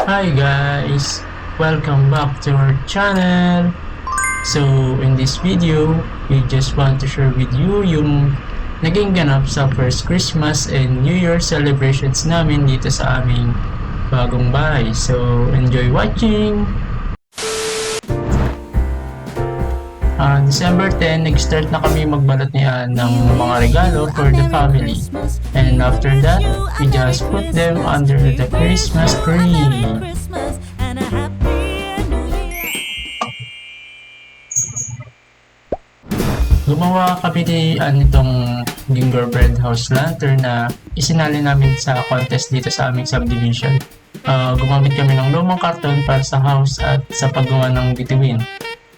Hi guys! Welcome back to our channel! So, in this video, we just want to share with you yung naging ganap sa first Christmas and New Year celebrations namin dito sa aming bagong bahay. So, enjoy watching! December 10, nag-start na kami magbalot niyan ng mga regalo for the family. And after that, we just put them under the Christmas tree. Gumawa kami nitong gingerbread house lantern na isinali namin sa contest dito sa aming subdivision. Gumamit kami ng lumang karton para sa house at sa paggawa ng bituin.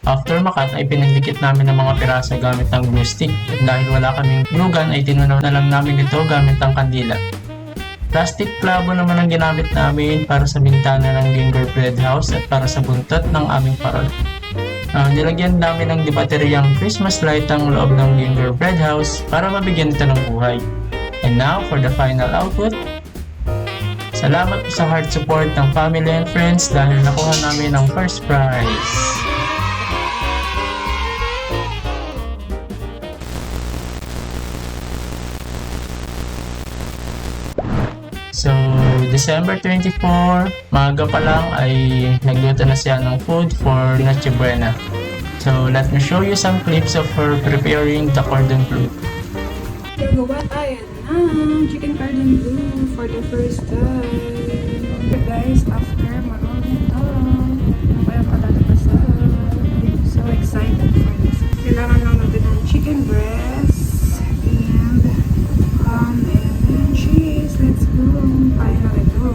After makat ay pinagdikit namin ng mga pirasa gamit ng glue stick at dahil wala kaming glue gun ay tinunaw na lang namin ito gamit ng kandila. Plastic klabo naman ang ginamit namin para sa bintana ng gingerbread house at para sa buntot ng aming parol. Nilagyan namin ng bateryang Christmas light ang loob ng gingerbread house para mabigyan ito ng buhay. And now for the final output. Salamat po sa hard support ng family and friends dahil nakuha namin ang first prize. So, December 24, maaga pa lang ay nagluto na siya ng food for Noche Buena. So, let me show you some clips of her preparing the Cordon Bleu. Gagawa tayo ng chicken cordon bleu for the first time. So guys, after marunong ito, kaya palalabas na. So excited for this. Kailangan lang natin ng chicken breast and ham and cheese. Let's go! Kaya na ito.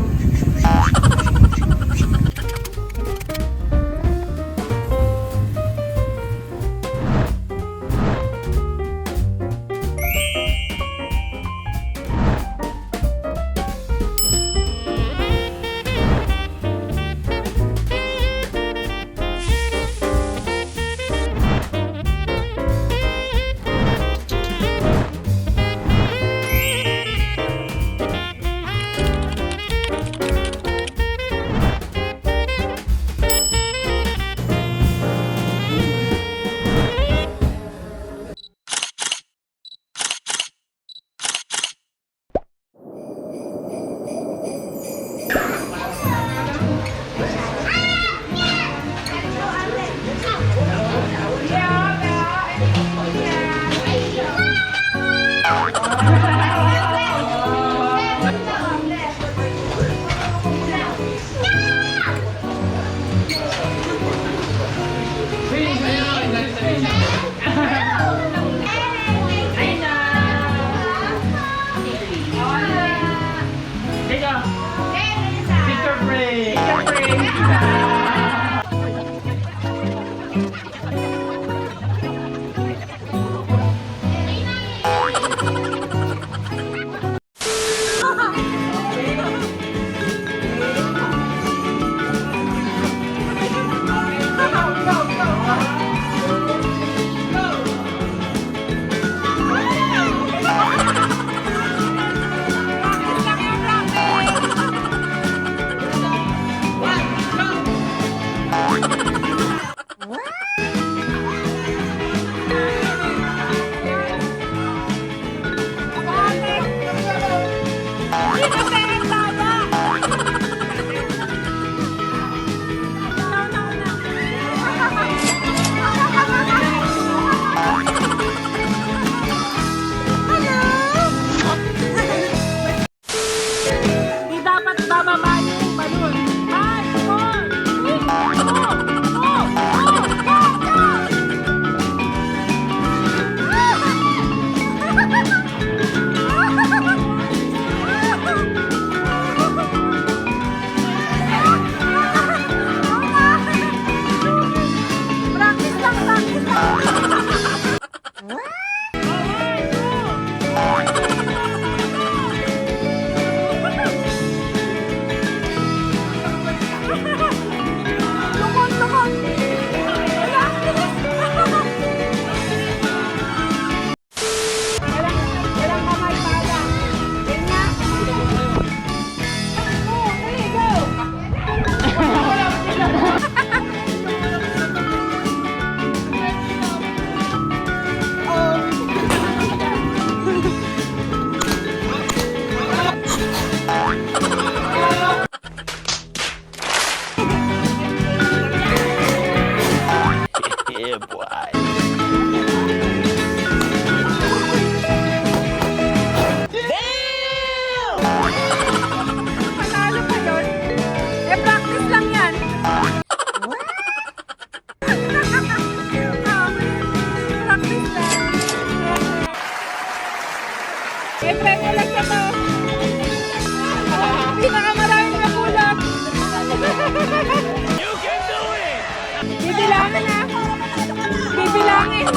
Panalangin!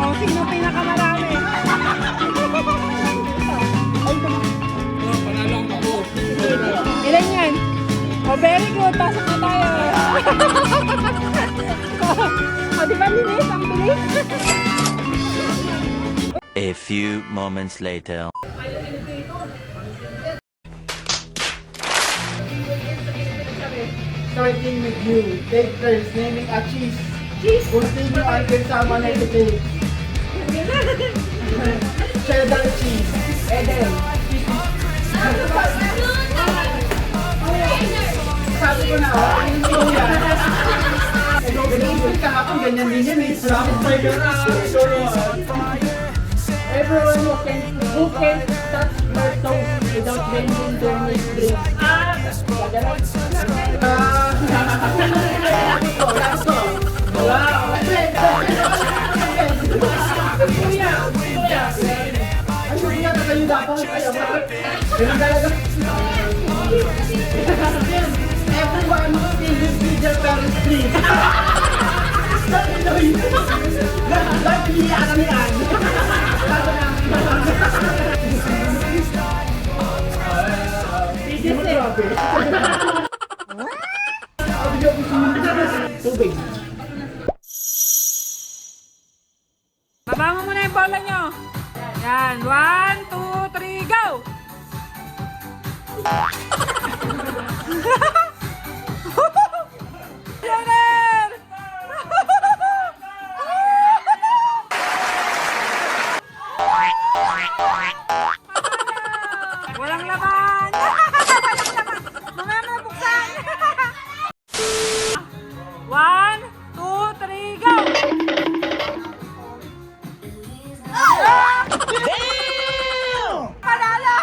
O, sino pinakamarami? Ilan yan? O, very good. Pasok na tayo. O, di ba linis? Ang bilis. A few moments later. Starting with you. Take turns naming a cheese. Cheese? Continue until someone has to take. Cheddar cheese. Eden. Sabi ko na, yung soya. Ganyan kahapon, ganyan din yan eh. Everyone who can touch their toes without bending their knees drinks. Wow! Ano nga na kayo dapat? Ganun talaga. Everyone in this video parents please. Lagi kami yan. Tubig. Babangon mo na yung bola nyo. Yan. 1, 2, 3, go! Leonel! Walang laman! Mamaya mo buksan! 1, 2, 3, go! Panalo!